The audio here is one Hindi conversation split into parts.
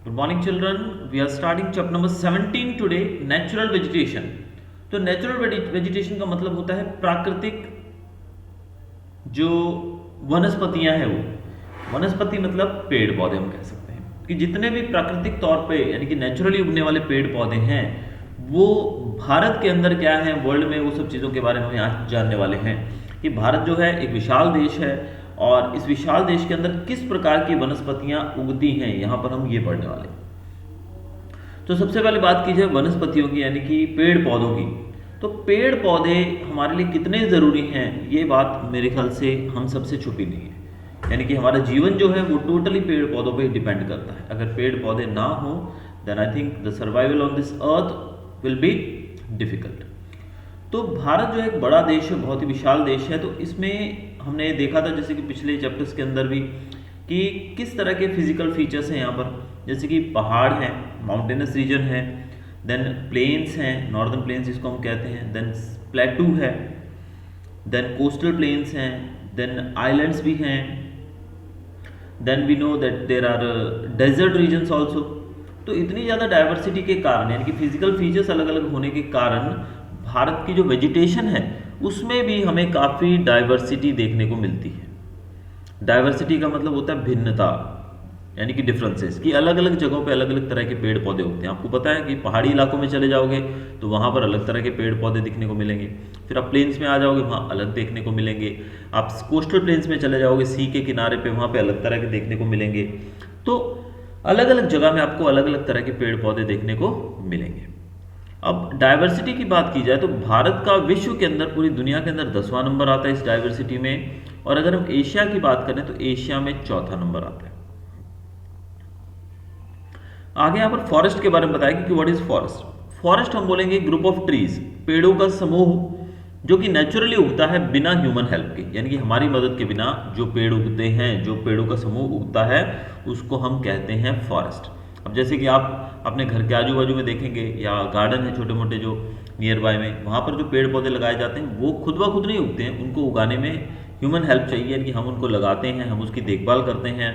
Good morning, children. We are starting chapter number 17 today, natural vegetation. तो नेचुरल वेजिटेशन का मतलब होता है प्राकृतिक जो वनस्पतियां हैं वो वनस्पति मतलब पेड़ पौधे हम कह सकते हैं कि जितने भी प्राकृतिक तौर पे यानी कि नेचुरली उगने वाले पेड़ पौधे हैं वो भारत के अंदर क्या है, वर्ल्ड में, वो सब चीज़ों के बारे में हम आज जानने वाले हैं कि भारत जो है एक विशाल देश है और इस विशाल देश के अंदर किस प्रकार की वनस्पतियां उगती हैं, यहाँ पर हम ये पढ़ने वाले हैं। तो सबसे पहले बात की जाए वनस्पतियों की यानी कि पेड़ पौधों की। तो पेड़ पौधे हमारे लिए कितने ज़रूरी हैं, ये बात मेरे ख्याल से हम सबसे छुपी नहीं है। यानी कि हमारा जीवन जो है वो टोटली पेड़ पौधों पे डिपेंड करता है। अगर पेड़ पौधे ना हो then I think the survival on this earth will be difficult. तो भारत जो एक बड़ा देश है, बहुत ही विशाल देश है, तो इसमें हमने देखा था जैसे कि पिछले चैप्टर्स के अंदर भी कि किस तरह के फिजिकल फीचर्स हैं यहाँ पर, जैसे कि पहाड़ हैं, माउंटेनस रीजन है, देन प्लेन्स हैं, नॉर्दर्न प्लेन्स जिसको हम कहते हैं, देन प्लेटू है, देन कोस्टल प्लेन्स हैं, देन आइलैंड्स भी हैं, then we know that there are desert regions also. तो इतनी ज़्यादा डाइवर्सिटी के कारण यानी कि फिजिकल फीचर्स अलग अलग होने के कारण भारत की जो वेजिटेशन है उसमें भी हमें काफ़ी डाइवर्सिटी देखने को मिलती है। डाइवर्सिटी का मतलब होता है भिन्नता, यानी कि डिफरेंसेस, कि अलग अलग जगहों पे अलग अलग तरह के पेड़ पौधे उगते हैं। आपको पता है कि पहाड़ी इलाकों में चले जाओगे तो वहाँ पर अलग तरह के पेड़ पौधे दिखने को मिलेंगे, फिर आप प्लेन्स में आ जाओगे वहाँ अलग देखने को मिलेंगे, आप कोस्टल प्लेन्स में चले जाओगे सी के किनारे पे वहाँ पे अलग तरह के देखने को मिलेंगे। तो अलग अलग जगह में आपको अलग अलग तरह के पेड़ पौधे देखने को मिलेंगे। अब डाइवर्सिटी की बात की जाए तो भारत का विश्व के अंदर, पूरी दुनिया के अंदर 10वां नंबर आता है इस डाइवर्सिटी में, और अगर हम एशिया की बात करें तो एशिया में 4था नंबर आता है। आगे यहाँ पर फॉरेस्ट के बारे में बताया कि व्हाट इज फॉरेस्ट। फॉरेस्ट हम बोलेंगे ग्रुप ऑफ ट्रीज, पेड़ों का समूह जो कि नेचुरली उगता है बिना ह्यूमन हेल्प के, यानी कि हमारी मदद के बिना जो पेड़ उगते हैं, जो पेड़ों का समूह उगता है उसको हम कहते हैं फॉरेस्ट। अब जैसे कि आप अपने घर के आजू बाजू में देखेंगे या गार्डन है छोटे मोटे जो नियर बाय में, वहाँ पर जो पेड़ पौधे लगाए जाते हैं वो खुद ब खुद नहीं उगते हैं, उनको उगाने में ह्यूमन हेल्प चाहिए, यानी कि हम उनको लगाते हैं, हम उसकी देखभाल करते हैं,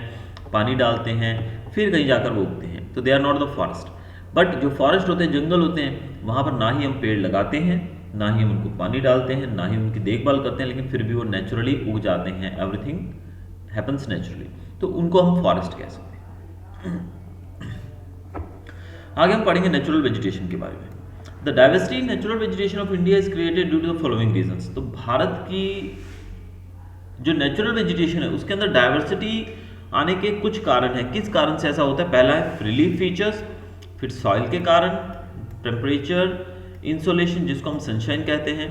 पानी डालते हैं, फिर कहीं जाकर वो उगते हैं। तो they are not the forest. But जो फॉरेस्ट होते हैं, जंगल होते हैं, वहाँ पर ना ही हम पेड़ लगाते हैं, ना ही हम उनको पानी डालते हैं, ना ही उनकी देखभाल करते हैं, लेकिन फिर भी वो नेचुरली उग जाते हैं, एवरीथिंग हैपन्स नेचुरली, तो उनको हम फॉरेस्ट कह सकते हैं। आगे हम पढ़ेंगे नेचुरल वेजिटेशन के बारे में। The diversity in natural vegetation of India is created due to the following reasons. तो भारत की जो नेचुरल वेजिटेशन है उसके अंदर डाइवर्सिटी आने के कुछ कारण हैं। किस कारण से ऐसा होता है? पहला है रिलीफ फीचर्स, फिर सॉइल के कारण, टेम्परेचर, इंसोलेशन जिसको हम सनशाइन कहते हैं,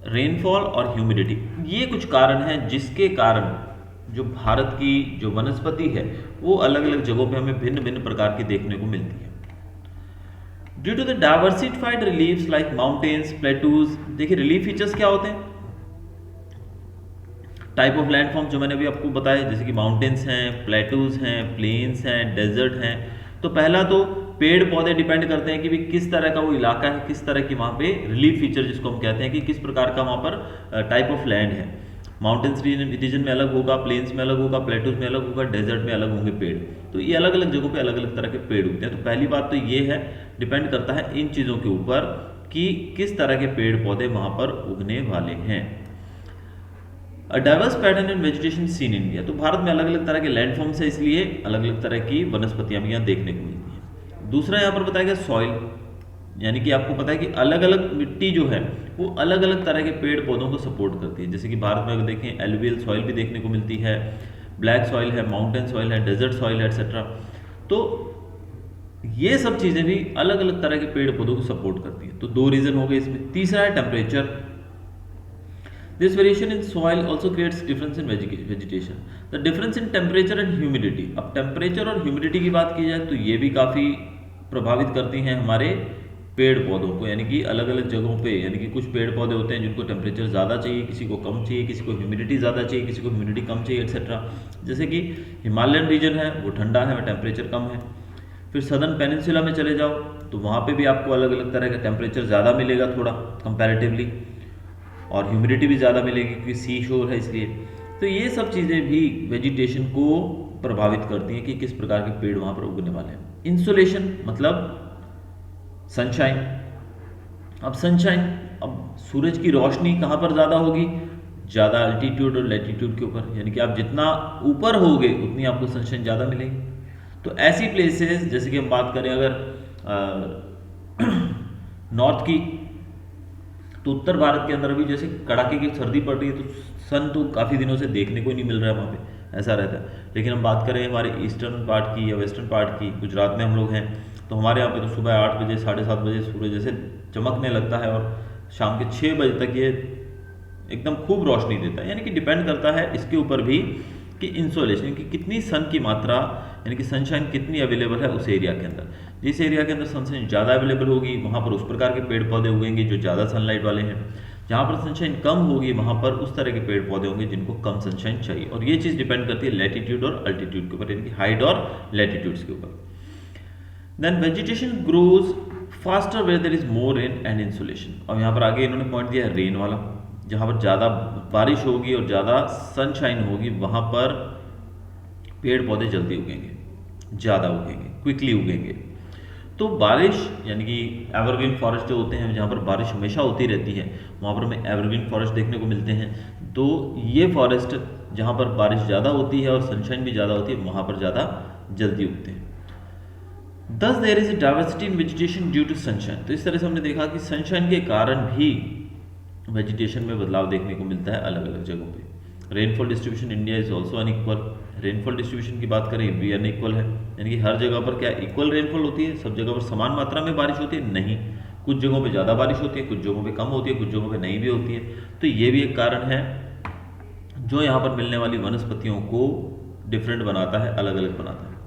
रेनफॉल और ह्यूमिडिटी। ये कुछ कारण हैं जिसके कारण जो भारत की जो वनस्पति है वो अलग अलग जगहों पे हमें भिन्न भिन्न प्रकार की देखने को मिलती है। Due to the diversified reliefs like mountains, plateaus. देखिए रिलीफ फीचर्स क्या होते हैं? टाइप ऑफ लैंडफॉर्म जो मैंने अभी आपको बताया, जैसे कि माउंटेन्स हैं, प्लेटूज हैं, प्लेन्स हैं, डेजर्ट हैं। तो पहला तो पेड़ पौधे डिपेंड करते हैं कि भी किस तरह का वो इलाका है, किस तरह की वहाँ पे रिलीफ फीचर जिसको हम कहते हैं कि किस प्रकार का वहाँ पर टाइप ऑफ लैंड है। माउंटेन्स रीजन में अलग होगा, प्लेन्स में अलग होगा, प्लेटूज में अलग होगा, डेजर्ट में अलग होंगे पेड़। तो ये अलग अलग जगहों पे अलग अलग तरह के पेड़ उगते हैं। तो पहली बात तो ये है, डिपेंड करता है इन चीज़ों के ऊपर कि किस तरह के पेड़ पौधे वहाँ पर उगने वाले हैं। A diverse pattern in vegetation seen India. तो भारत में अलग अलग तरह के लैंडफॉर्म्स है, इसलिए अलग अलग तरह की वनस्पतियाँ भी यहाँ देखने को मिलती हैं। दूसरा यहाँ पर बताया गया सॉइल, यानी कि आपको पता है कि अलग अलग मिट्टी जो है वो अलग अलग तरह के पेड़ पौधों को सपोर्ट करती है। जैसे कि भारत में अगर देखें एलुवियल सॉइल भी देखने को मिलती है, ब्लैक सॉइल है, माउंटेन सॉइल है, डेजर्ट सॉइल है, एटसेट्रा। तो ये सब चीज़ें भी अलग अलग तरह के पेड़ पौधों को सपोर्ट करती हैं। तो दो रीज़न हो गए इसमें। तीसरा है temperature. This variation in soil also creates difference in vegetation. The difference in temperature and humidity. अब टेम्परेचर और ह्यूमिडिटी की बात की जाए तो ये भी काफ़ी प्रभावित करती हैं हमारे पेड़ पौधों को, यानी कि अलग अलग जगहों पे, यानी कि कुछ पेड़ पौधे होते हैं जिनको टेम्परेचर ज़्यादा चाहिए, किसी को कम चाहिए, किसी को ह्यूमिडिटी ज़्यादा चाहिए, किसी को ह्यूमिडिटी कम चाहिए, एटसेट्रा। जैसे कि हिमालयन रीजन है वो ठंडा है, टेम्परेचर कम है। फिर सदर्न पेनिनसुला में चले जाओ तो वहाँ पे भी आपको अलग अलग तरह का टेम्परेचर ज़्यादा मिलेगा थोड़ा कंपैरेटिवली, और ह्यूमिडिटी भी ज़्यादा मिलेगी क्योंकि सी शोर है इसलिए। तो ये सब चीज़ें भी वेजिटेशन को प्रभावित करती हैं कि किस प्रकार के पेड़ वहाँ पर उगने वाले हैं। इंसोलेशन मतलब सनशाइन। अब सनशाइन, अब सूरज की रोशनी कहाँ पर ज़्यादा होगी? ज़्यादा अल्टीट्यूड और लैटीट्यूड के ऊपर, यानी कि आप जितना ऊपर होगे उतनी आपको सनशाइन ज़्यादा मिलेगी। तो ऐसी प्लेसेस, जैसे कि हम बात करें अगर नॉर्थ की, तो उत्तर भारत के अंदर अभी जैसे कड़ाके की सर्दी पड़ रही है, तो सन तो काफ़ी दिनों से देखने को ही नहीं मिल रहा है वहाँ पे, ऐसा रहता है। लेकिन हम बात करें हमारे ईस्टर्न पार्ट की या वेस्टर्न पार्ट की, गुजरात में हम लोग हैं, तो हमारे यहाँ पे तो सुबह 8 बजे 7:30 बजे सूरज जैसे चमकने लगता है और शाम के 6 बजे तक ये एकदम खूब रोशनी देता है। यानी कि डिपेंड करता है इसके ऊपर भी कि इंसोलेशन की कितनी सन की मात्रा, यानी कि सनशाइन कितनी अवेलेबल है उस एरिया के अंदर। जिस एरिया के अंदर सनशाइन ज़्यादा अवेलेबल होगी वहाँ पर उस प्रकार के पेड़ पौधे उगेंगे जो ज़्यादा सनलाइट वाले हैं। जहाँ पर सनशाइन कम होगी वहाँ पर उस तरह के पेड़ पौधे होंगे जिनको कम सनशाइन चाहिए। और ये चीज़ डिपेंड करती है लैटीट्यूड और अल्टीट्यूड के ऊपर, यानी कि हाइट और लैटीट्यूड्स के ऊपर। Then vegetation grows faster where there is more rain and insolation. और यहाँ पर आगे इन्होंने पॉइंट दिया है रेन वाला, जहाँ पर ज़्यादा बारिश होगी और ज़्यादा सनशाइन होगी वहाँ पर पेड़ पौधे जल्दी उगेंगे, ज़्यादा उगेंगे, क्विकली उगेंगे। तो बारिश, यानी कि एवरग्रीन फॉरेस्ट जो होते हैं जहाँ पर बारिश हमेशा होती रहती है, वहाँ पर हमें एवरग्रीन फॉरेस्ट देखने को मिलते हैं। तो ये फॉरेस्ट जहाँ पर बारिश ज़्यादा होती है और सनशाइन भी ज़्यादा होती है वहाँ पर ज़्यादा जल्दी उगते हैं। Thus there is a diversity in vegetation due to sunshine. तो इस तरह से हमने देखा कि सनशाइन के कारण भी वेजिटेशन में बदलाव देखने को मिलता है अलग अलग जगहों पे। Rainfall distribution India is also unequal. Rainfall distribution की बात करें भी अनइक्वल है, यानी कि हर जगह पर क्या इक्वल रेनफॉल होती है? सब जगह पर समान मात्रा में बारिश होती है? नहीं, कुछ जगहों पे ज़्यादा बारिश होती है, कुछ जगहों पे कम होती है, कुछ जगहों पे नहीं भी होती है। तो ये भी एक कारण है जो यहाँ पर मिलने वाली वनस्पतियों को डिफरेंट बनाता है, अलग अलग बनाता है।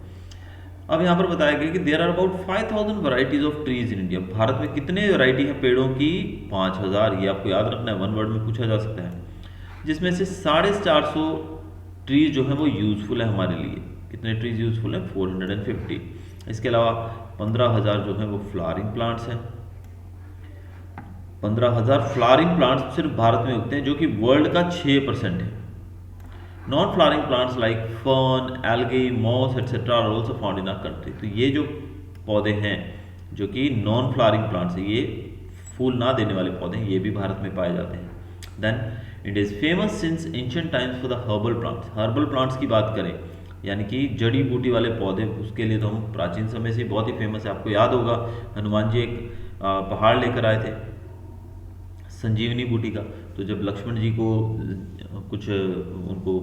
अब यहाँ पर बताया गया कि there are about 5000 varieties of trees in India. Bharat में कितने वैरायटी है पेड़ों की? 5000। ये आपको याद रखना है, वन वर्ड में पूछा जा सकता है। जिसमें से 450 ट्रीज जो है वो यूजफुल है हमारे लिए। कितने ट्रीज यूजफुल है? 450। इसके अलावा 15,000 जो है वो फ्लावरिंग प्लांट्स हैं। 15,000 फ्लावरिंग प्लांट्स सिर्फ भारत में उगते हैं, जो कि वर्ल्ड का 6% है। Non flowering plants like fern, algae, moss etcetera are also found in our country. तो ये जो पौधे हैं जो कि नॉन फ्लावरिंग प्लांट्स हैं, ये फूल ना देने वाले पौधे हैं, ये भी भारत में पाए जाते हैं। Then it is famous since ancient times for the herbal plants. Herbal plants की बात करें, यानी कि जड़ी बूटी वाले पौधे, उसके लिए तो हम प्राचीन समय से बहुत ही फेमस है। आपको याद होगा हनुमान जी एक पहाड़ लेकर आए थे संजीवनी बूटी का। तो जब लक्ष्मण जी को कुछ उनको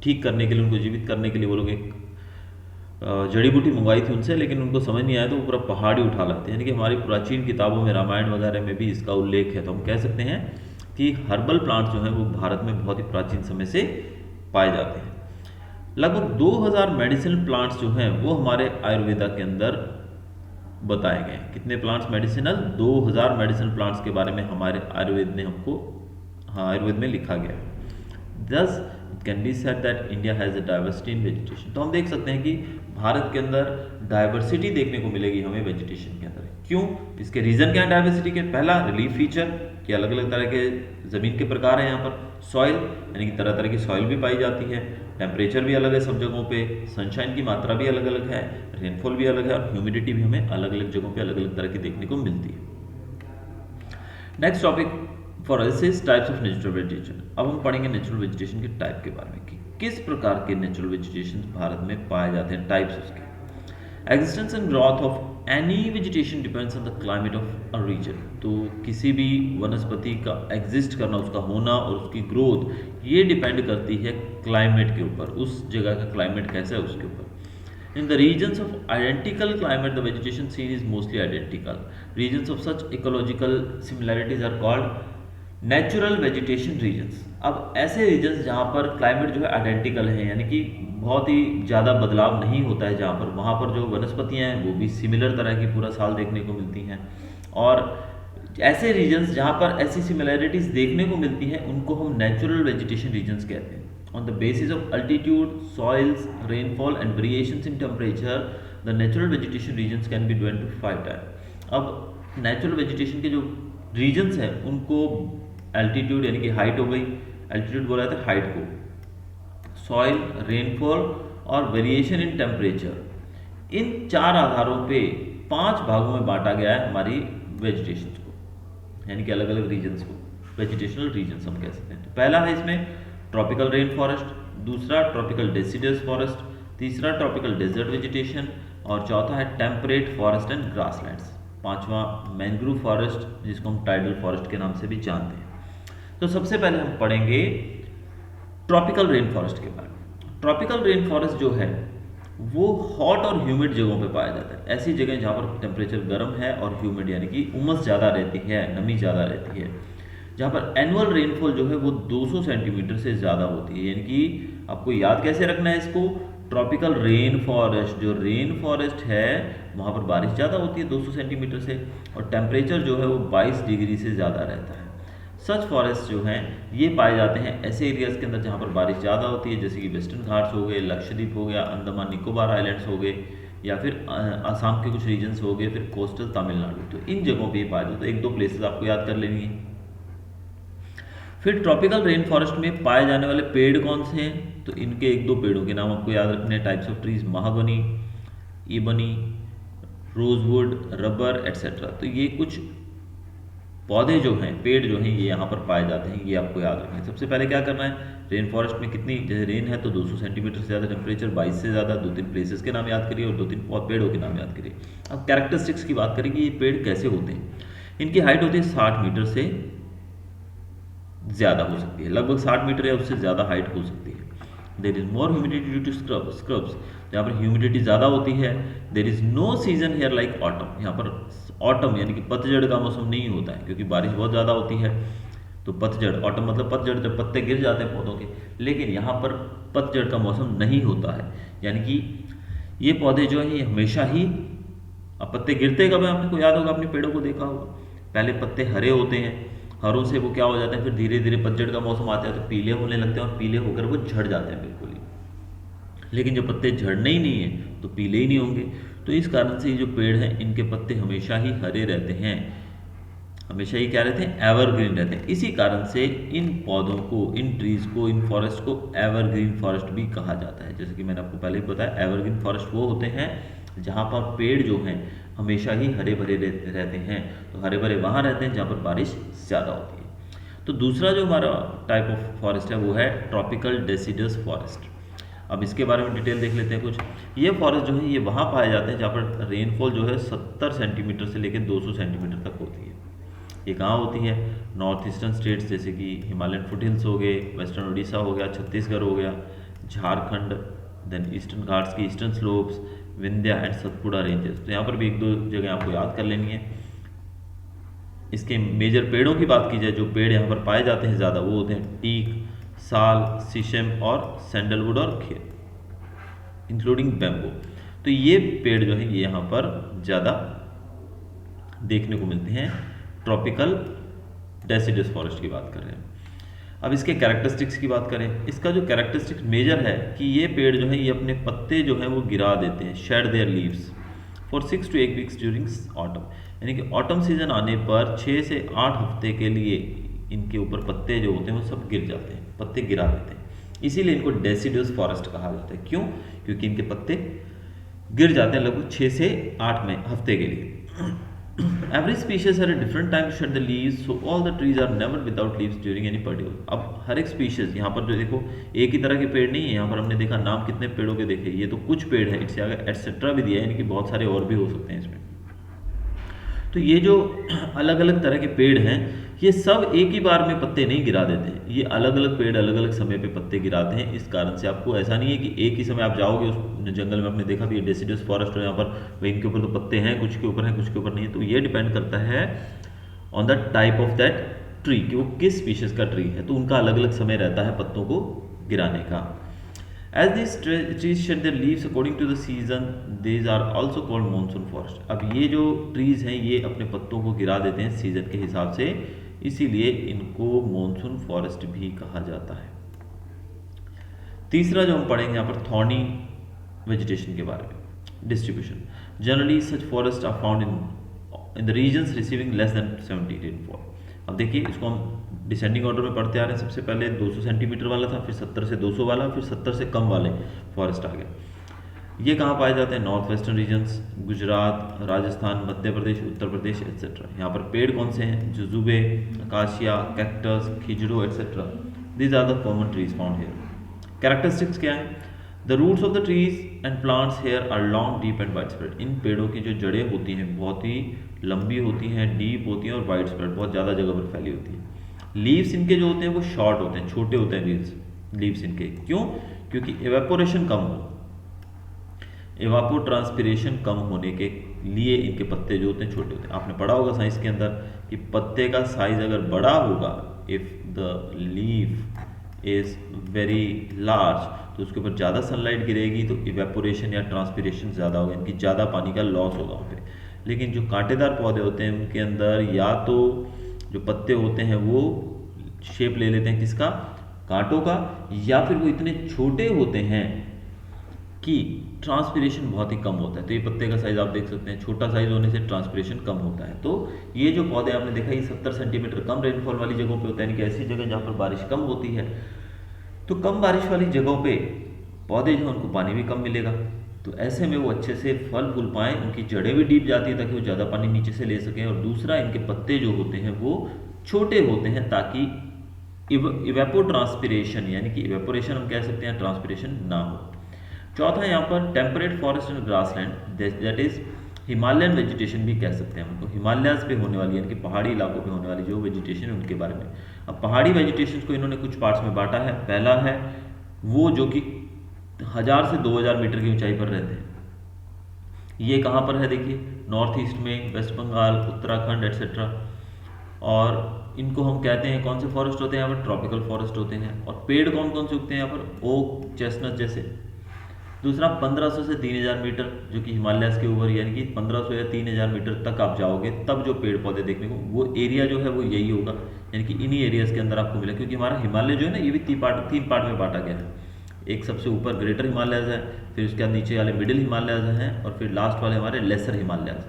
ठीक करने के लिए, उनको जीवित करने के लिए वो लोग एक जड़ी बूटी मंगवाई थी उनसे, लेकिन उनको समझ नहीं आया तो वो पूरा पहाड़ ही उठा लाते हैं। यानी कि हमारी प्राचीन किताबों में, रामायण वगैरह में भी इसका उल्लेख है। तो हम कह सकते हैं कि हर्बल प्लांट्स जो हैं वो भारत में बहुत ही प्राचीन समय से पाए जाते हैं। लगभग 2000 मेडिसिनल प्लांट्स जो हैं वो हमारे आयुर्वेदा के अंदर बताए गए हैं। कितने प्लांट्स मेडिसिनल? 2000 मेडिसिनल प्लांट्स के बारे में हमारे आयुर्वेद ने हमको, आयुर्वेद में लिखा गया है। Thus it can be said that India has a diversity in vegetation। तो हम देख सकते हैं कि भारत के अंदर डाइवर्सिटी देखने को मिलेगी हमें वेजिटेशन के अंदर। क्यों? इसके रीजन क्या है डाइवर्सिटी के? पहला, रिलीफ फीचर, कि अलग अलग तरह के ज़मीन के प्रकार हैं यहाँ पर। सॉइल, यानी कि तरह तरह की सॉइल भी पाई जाती है। टेम्परेचर भी अलग है सब जगहों पे। सनशाइन की मात्रा भी अलग अलग है, रेनफॉल भी अलग है, और ह्यूमिडिटी भी हमें अलग अलग जगहों पे अलग अलग तरह की देखने को मिलती है। Next topic, forest types of natural vegetation. अब हम पढ़ेंगे नेचुरल वेजिटेशन के टाइप के बारे में कि किस प्रकार के नेचुरल वेजिटेशन भारत में पाए जाते हैं, टाइप्स उसके। Existence and growth of any vegetation depends on the climate of a region. तो किसी भी वनस्पति का एग्जिस्ट करना, उसका होना और उसकी ग्रोथ, ये डिपेंड करती है क्लाइमेट के ऊपर, उस जगह का क्लाइमेट कैसा है उसके ऊपर। In the regions of identical climate, the vegetation seen is mostly identical. Regions of such ecological similarities are called natural vegetation regions. अब ऐसे रीजन्स जहाँ पर क्लाइमेट जो है आइडेंटिकल है, यानी कि बहुत ही ज़्यादा बदलाव नहीं होता है, जहाँ पर वहाँ पर जो वनस्पतियाँ हैं वो भी सिमिलर तरह की पूरा साल देखने को मिलती हैं। और ऐसे रीजन्स जहाँ पर ऐसी सिमिलैरिटीज़ देखने को मिलती हैं उनको हम नेचुरल वेजिटेशन रीजन्स कहते हैं। On the basis of altitude, soils, rainfall and variations in temperature, the natural vegetation regions can be divided into 5 types। अब नेचुरल वेजिटेशन के जो रीजन्स हैं उनको एल्टीट्यूड, यानी कि हाइट हो गई, एल्टीट्यूड बोला जाता है हाइट को, सॉइल, रेनफॉल और वेरिएशन इन टेम्परेचर, इन 4 आधारों पे 5 भागों में बांटा गया है हमारी वेजिटेशन को, यानी कि अलग अलग रीजन्स को, वेजिटेशनल रीजन्स हम कह सकते हैं। तो पहला है इसमें ट्रॉपिकल रेन फॉरेस्ट, दूसरा ट्रॉपिकल डेसिडस फॉरेस्ट, तीसरा ट्रॉपिकल डेजर्ट वेजिटेशन, और चौथा है टेम्परेट फॉरेस्ट एंड ग्रासलैंड्स, पांचवा मैंग्रोव फॉरेस्ट जिसको हम टाइडल फॉरेस्ट के नाम से भी जानते हैं। तो सबसे पहले हम पढ़ेंगे ट्रॉपिकल रेन फॉरेस्ट के बारे में। ट्रॉपिकल रेन फॉरेस्ट जो है वो हॉट और ह्यूमिड जगहों पे पाया जाता है, ऐसी जगह जहाँ पर टेम्परेचर गर्म है और ह्यूमिड यानी कि उमस ज़्यादा रहती है, नमी ज़्यादा रहती है, जहाँ पर एनुअल रेनफॉल जो है वो 200 सेंटीमीटर से ज़्यादा होती है। यानी कि आपको याद कैसे रखना है इसको, ट्रॉपिकल रेन फॉरेस्ट, जो रेन फॉरेस्ट है वहाँ पर बारिश ज़्यादा होती है 200 सेंटीमीटर से, और टेम्परेचर जो है वो 22 डिग्री से ज़्यादा रहता है। सच फॉरेस्ट जो हैं ये पाए जाते हैं ऐसे एरियाज़ के अंदर जहाँ पर बारिश ज़्यादा होती है, जैसे कि वेस्टर्न घाट्स हो गए, लक्षद्वीप हो गया, अंडमान निकोबार आइलैंड्स हो गए, या फिर आसाम के कुछ रीजन्स हो गए, फिर कोस्टल तमिलनाडु। तो इन जगहों पे ये पाए जाते हैं। एक दो प्लेसेस आपको याद कर लेनी है। फिर ट्रॉपिकल रेन फॉरेस्ट में पाए जाने वाले पेड़ कौन से हैं, तो इनके एक दो पेड़ों के नाम आपको याद रखने हैं। Types of trees, mahogany, ebony, rosewood, rubber etcetera. तो ये कुछ पौधे जो हैं, पेड़ जो हैं, ये यहाँ पर पाए जाते हैं, ये आपको याद रखना है। सबसे पहले क्या करना है, रेन फॉरेस्ट में कितनी, जैसे रेन है तो 200 सेंटीमीटर से ज़्यादा, टेम्परेचर 22 से ज़्यादा, 2-3 प्लेसेस के नाम याद करिए और 2-3 पेड़ों के नाम याद करिए। अब कैरेक्टरिस्टिक्स की बात करें कि ये पेड़ कैसे होते हैं। इनकी हाइट होती है 60 मीटर से ज़्यादा हो सकती है, लगभग 60 मीटर या उससे ज़्यादा हाइट हो सकती है। There is more humidity due to scrubs, यहाँ पर ह्यूमिडिटी ज़्यादा होती है। There is no season here like autumn, यहाँ पर ऑटम यानी कि पतझड़ का मौसम नहीं होता है, क्योंकि बारिश बहुत ज़्यादा होती है। तो पतझड़, ऑटम मतलब पतझड़, जब पत्ते गिर जाते हैं पौधों के, लेकिन यहाँ पर पतझड़ का मौसम नहीं होता है। यानी कि ये पौधे जो है ये हमेशा ही, अब पत्ते गिरते कब है आपने को याद होगा, अपने पेड़ों को देखा होगा, पहले पत्ते हरे होते हैं, हरों से वो क्या हो जाते हैं, फिर धीरे धीरे पतझड़ का मौसम आता है तो पीले होने लगते हैं, और पीले होकर वो झड़ जाते हैं बिल्कुल ही। लेकिन जो पत्ते झड़ने ही नहीं है तो पीले ही नहीं होंगे। तो इस कारण से ये जो पेड़ हैं इनके पत्ते हमेशा ही हरे रहते हैं, हमेशा ही क्या रहते हैं, एवरग्रीन रहते हैं। इसी कारण से इन पौधों को, इन ट्रीज को, इन फॉरेस्ट को एवरग्रीन फॉरेस्ट भी कहा जाता है। जैसे कि मैंने आपको पहले ही बताया, एवरग्रीन फॉरेस्ट वो होते हैं जहाँ पर पेड़ जो हैं हमेशा ही हरे भरे रहते हैं। तो हरे भरे वहाँ रहते हैं जहाँ पर बारिश ज़्यादा होती है। तो दूसरा जो हमारा टाइप ऑफ फॉरेस्ट है वो है ट्रॉपिकल डेसिडस फॉरेस्ट। अब इसके बारे में डिटेल देख लेते हैं कुछ। ये फॉरेस्ट जो है ये वहाँ पाए जाते हैं जहाँ पर रेनफॉल जो है 70 सेंटीमीटर से लेकर 200 सेंटीमीटर तक होती है। ये कहाँ होती है, नॉर्थ ईस्टर्न स्टेट्स जैसे कि हिमालयन फुटहिल्स हो गए, वेस्टर्न उड़ीसा हो गया, छत्तीसगढ़ हो गया, झारखंड, देन ईस्टर्न घाट्स की eastern slopes, Vindhya and Satpura ranges. तो यहाँ पर भी एक दो जगह आपको याद कर लेनी है। इसके मेजर पेड़ों की बात की जाए, जो पेड़ यहाँ पर पाए जाते हैं ज़्यादा, वो होते हैं टीक, साल, शीशम और सैंडलवुड और खेर, इंक्लूडिंग बैम्बू। तो ये पेड़ जो है ये यहाँ पर ज़्यादा देखने को मिलते हैं। ट्रॉपिकल डेसिडस फॉरेस्ट की बात कर रहे हैं। अब इसके कैरेक्टरिस्टिक्स की बात करें, इसका जो कैरेक्टरिस्टिक्स मेजर है कि ये पेड़ जो है ये अपने पत्ते जो है वो गिरा देते हैं, shade there leaves for 6 to 8 weeks during autumn. यानी कि ऑटम सीजन आने पर 6 से 8 हफ्ते के लिए इनके ऊपर पत्ते जो होते हैं वो सब गिर जाते हैं, पत्ते गिरा देते हैं। इसीलिए इनको डेसिडस फॉरेस्ट कहा जाता है। क्यों? क्योंकि इनके पत्ते गिर जाते हैं लगभग 6 से 8 में हफ्ते के लिए। Every species had a different time to shed the leaves, so all the trees are never without leaves during any particular। अब हर एक स्पीशीज यहाँ पर जो देखो एक ही तरह के पेड़ नहीं है, यहाँ पर हमने देखा नाम कितने पेड़ों के देखे, ये तो कुछ पेड़ है, इससे आगे एटसेट्रा भी दिया है, यानी कि बहुत सारे और भी हो सकते हैं इसमें। तो ये जो अलग अलग तरह के पेड़ हैं ये सब एक ही बार में पत्ते नहीं गिरा देते, ये अलग अलग पेड़ अलग अलग समय पे पत्ते गिराते हैं। इस कारण से आपको ऐसा नहीं है कि एक ही समय आप जाओगे उस जंगल में, आपने देखा भी ये डेसिडस फॉरेस्ट है, यहाँ पर इनके ऊपर तो पत्ते हैं, कुछ के ऊपर हैं कुछ के ऊपर नहीं है। तो ये डिपेंड करता है on the type of that tree कि वो किस स्पीशीज का ट्री है, तो उनका अलग अलग समय रहता है पत्तों को गिराने का। As these trees shed their leaves according to the season, these are also called monsoon forest। अब ये जो ट्रीज हैं ये अपने पत्तों को गिरा देते हैं सीजन के हिसाब से, इसीलिए इनको मॉनसून फॉरेस्ट भी कहा जाता है। तीसरा जो हम पढ़ेंगे यहाँ पर थॉर्नी वेजिटेशन के बारे में। Distribution, generally such forest are found in the regions receiving less than 70 rainfall. अब देखिए इसको हम डिसेंडिंग ऑर्डर में पढ़ते आ रहे हैं। सबसे पहले 200 सेंटीमीटर वाला था, फिर 70 से 200 वाला, फिर 70 से कम वाले फॉरेस्ट आ गए। ये कहाँ पाए जाते हैं? North western regions, Gujarat, Rajasthan, Madhya Pradesh, Uttar Pradesh etcetera. यहाँ पर पेड़ कौन से हैं? जुजुबे, अकाशिया, कैक्टस, खिजड़ो etcetera. These are the common trees found here. Characteristics क्या है? The roots of the trees and plants here are long, deep and wide spread. इन पेड़ों की जो जड़ें होती हैं बहुत ही लंबी होती हैं, डीप होती हैं और वाइड स्प्रेड, बहुत ज़्यादा जगह पर फैली होती है। लीव्स इनके जो होते हैं वो शॉर्ट होते हैं, छोटे होते हैं लीव्स इनके। क्यों? क्योंकि एवेपोरेशन कम हो, एवापोट्रांसपिरेशन कम होने के लिए इनके पत्ते जो होते हैं छोटे होते हैं। आपने पढ़ा होगा साइंस के अंदर कि पत्ते का साइज अगर बड़ा होगा, if the leaf is very large, तो उसके ऊपर ज़्यादा सनलाइट गिरेगी तो इवेपोरेशन या ट्रांसपिरेशन ज़्यादा होगा, इनकी ज़्यादा पानी का लॉस होगा वहाँ पे। लेकिन जो कांटेदार पौधे होते हैं उनके अंदर या तो जो पत्ते होते हैं वो शेप ले लेते हैं किसका? कांटों का, या फिर वो इतने छोटे होते हैं कि ट्रांसपिरेशन बहुत ही कम होता है। तो ये पत्ते का साइज आप देख सकते हैं, छोटा साइज होने से ट्रांसपिरेशन कम होता है। तो ये जो पौधे आपने देखा, ये 70 सेंटीमीटर कम रेनफॉल वाली जगहों पे होता है, यानी कि ऐसी जगह जहाँ पर बारिश कम होती है। तो कम बारिश वाली जगहों पे पौधे जो हैं उनको पानी भी कम मिलेगा, तो ऐसे में वो अच्छे से फल फूल पाएँ, उनकी जड़ें भी डीप जाती है ताकि वो ज़्यादा पानी नीचे से ले सकें। और दूसरा, इनके पत्ते जो होते हैं वो छोटे होते हैं ताकि इवेपोट्रांसपिरेशन यानी कि इवेपोरेशन हम कह सकते हैं, ट्रांसपिरेशन ना हो। चौथा यहाँ पर temperate forest and grassland, that is Himalayan vegetation भी कह सकते हैं उनको। हिमालयाज पे होने वाली यानी कि पहाड़ी इलाकों पे होने वाली जो वेजिटेशन है उनके बारे में। अब पहाड़ी वेजिटेशन को इन्होंने कुछ पार्ट्स में बांटा है। पहला है वो जो कि 1000 से 2000 मीटर की ऊंचाई पर रहते हैं। ये कहाँ पर है? देखिए, नॉर्थ ईस्ट में, वेस्ट बंगाल, उत्तराखंड एट्सेट्रा। और इनको हम कहते हैं, कौन से फॉरेस्ट होते हैं यहाँ पर? ट्रॉपिकल फॉरेस्ट होते हैं। और पेड़ कौन कौन से उगते हैं यहाँ पर? ओक, चेस्टनट जैसे। दूसरा 1500 से 3000 मीटर जो कि हिमालयाज के ऊपर, यानी कि 1500 या 3000 मीटर तक आप जाओगे तब जो पेड़ पौधे देखने को, वो एरिया जो है वो यही होगा, यानी कि इन्हीं एरियाज़ के अंदर आपको मिला। क्योंकि हमारा हिमालय जो है ना, ये भी तीन पार्ट में बांटा गया है। एक सबसे ऊपर ग्रेटर हिमालयाज है, फिर उसके बाद नीचे वाले मिडिल हिमालयाज हैं, और फिर लास्ट वाले हमारे लेसर हिमालयाज।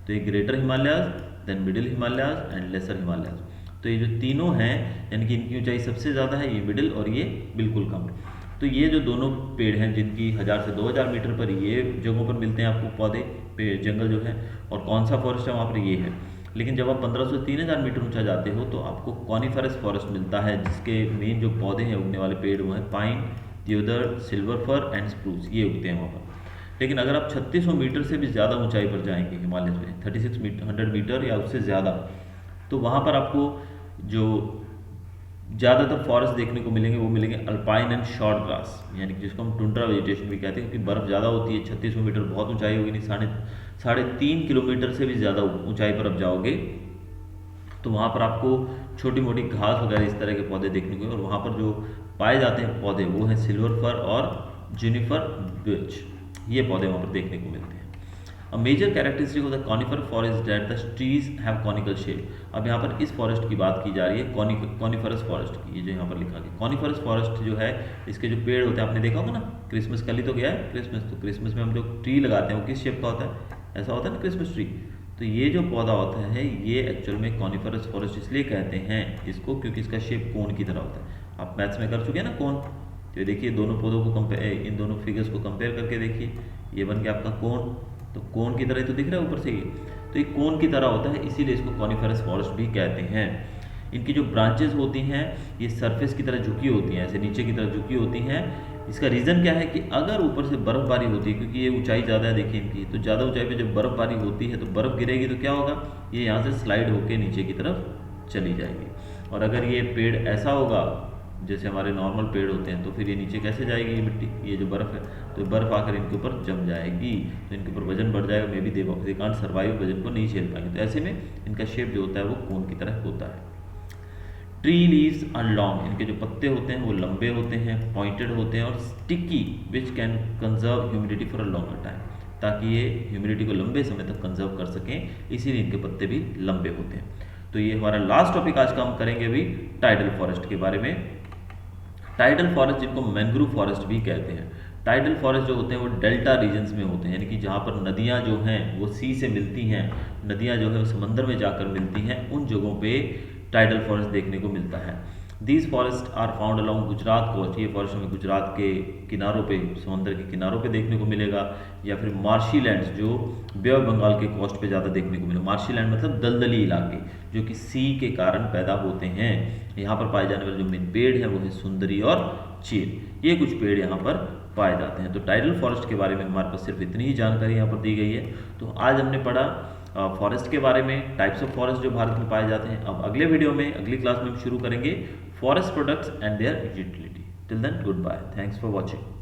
तो ये greater Himalayas, then middle Himalayas and lesser Himalayas. तो ये जो तीनों हैं, यानी कि इनकी ऊंचाई सबसे ज़्यादा है, ये मिडिल और ये बिल्कुल कम। तो ये जो दोनों पेड़ हैं जिनकी 1000 से 2000 मीटर पर ये जगहों पर मिलते हैं आपको पौधे, पेड़, जंगल जो है, और कौन सा फॉरेस्ट है वहाँ पर ये है। लेकिन जब आप 1500 से 3000 मीटर ऊंचा जाते हो तो आपको कॉनिफरस फॉरेस्ट मिलता है, जिसके मेन जो पौधे हैं, उगने वाले पेड़ वो हैं पाइन, देवदार, सिल्वर फर एंड स्प्रूस, ये उगते हैं वहाँ पर। लेकिन अगर आप 3600 मीटर से भी ज़्यादा ऊंचाई पर जाएंगे हिमालय में, 3600 मीटर या उससे ज़्यादा, तो वहाँ पर आपको जो ज़्यादातर फॉरेस्ट देखने को मिलेंगे वो मिलेंगे अल्पाइन एंड शॉर्ट ग्रास, यानी कि जिसको हम टुंड्रा वेजिटेशन भी कहते हैं, क्योंकि बर्फ़ ज़्यादा होती है। 3600 मीटर बहुत ऊंचाई होगी, नहीं, 3.5 किलोमीटर से भी ज़्यादा ऊंचाई पर आप जाओगे तो वहाँ पर आपको छोटी मोटी घास वगैरह इस तरह के पौधे देखने को, और वहाँ पर जो पाए जाते हैं पौधे वो हैं सिल्वर फर और जूनिफर बिर्च, ये पौधे वहाँ पर देखने को मिलते हैं। A major characteristic of the conifer forest is that the trees have conical shape। अब यहाँ पर इस फॉरेस्ट की बात की जा रही है, कॉनिफरस फॉरेस्ट की। ये जो यहाँ पर लिखा गया कॉनिफरस फॉरेस्ट जो है, इसके जो पेड़ होते हैं आपने देखा होगा ना, क्रिसमस कल ही तो गया है क्रिसमस, तो क्रिसमस में हम जो ट्री लगाते हैं वो किस शेप का होता है? ऐसा होता है ना क्रिसमस ट्री। तो ये जो पौधा होता है ये एक्चुअल में कॉनिफरस फॉरेस्ट इसलिए कहते हैं इसको क्योंकि इसका शेप कोन की तरह होता है। आप मैथ्स में कर चुके हैं ना कोन, तो देखिए दोनों पौधों को कंपेयर, इन दोनों फिगर्स को कंपेयर करके देखिए, ये बन गया आपका कोन, तो कोन की तरह तो दिख रहा है ऊपर से ये, तो ये कोन की तरह होता है, इसीलिए इसको कॉनिफरस फॉरेस्ट भी कहते हैं। इनकी जो ब्रांचेस होती हैं ये सरफेस की तरह झुकी होती हैं, ऐसे नीचे की तरफ झुकी होती हैं। इसका रीज़न क्या है कि अगर ऊपर से बर्फ़बारी होती है, क्योंकि ये ऊंचाई ज़्यादा है देखिए इनकी, तो ज़्यादा ऊंचाई पे जब बर्फ़बारी होती है तो बर्फ़ गिरेगी तो क्या होगा, ये यहाँ से स्लाइड होकर नीचे की तरफ चली जाएगी। और अगर ये पेड़ ऐसा होगा जैसे हमारे नॉर्मल पेड़ होते हैं तो फिर ये नीचे कैसे जाएगी ये मिट्टी, ये जो बर्फ़ है, तो बर्फ़ आकर इनके ऊपर जम जाएगी, तो इनके ऊपर वजन बढ़ जाएगा, may be they can't survive, वजन को नहीं झेल पाएंगे। तो ऐसे में इनका शेप जो होता है वो कोन की तरह होता है। ट्री लीव्स आर लॉन्ग, इनके जो पत्ते होते हैं वो लंबे होते हैं, पॉइंटेड होते हैं और sticky, which can conserve humidity for a longer time, ताकि ये ह्यूमिडिटी को लंबे समय तक कंजर्व कर सकें, इसीलिए इनके पत्ते भी लंबे होते हैं। तो ये हमारा लास्ट टॉपिक आज का हम करेंगे अभी टाइडल फॉरेस्ट के बारे में। टाइडल फॉरेस्ट जिनको मैंग्रोव फॉरेस्ट भी कहते हैं। टाइडल फॉरेस्ट जो होते हैं वो डेल्टा रीजन्स में होते हैं, यानी कि जहाँ पर नदियाँ जो हैं वो सी से मिलती हैं, नदियाँ जो है वो समंदर में जाकर मिलती हैं, उन जगहों पे टाइडल फॉरेस्ट देखने को मिलता है। These forest are found along Gujarat coast, ये फॉरेस्ट हमें गुजरात के किनारों पे, समुद्र के किनारों पे देखने को मिलेगा, या फिर मार्शी लैंड्स जो बे ऑफ बंगाल के कोस्ट पे ज़्यादा देखने को मिलेगा। मार्शी लैंड मतलब दलदली इलाके जो कि सी के कारण पैदा होते हैं। यहाँ पर पाए जाने वाले जो मेन पेड़ हैं वो है सुंदरी और चीड़, ये कुछ पेड़ यहाँ पर पाए जाते हैं। तो टाइडल फॉरेस्ट के बारे में हमारे पास सिर्फ इतनी ही जानकारी यहाँ पर दी गई है। तो आज हमने पढ़ा फॉरेस्ट के बारे में, टाइप्स ऑफ फॉरेस्ट जो भारत में पाए जाते हैं। अब अगले वीडियो में, अगली क्लास में हम शुरू करेंगे forest products and their utility. Till then good bye, thanks for watching.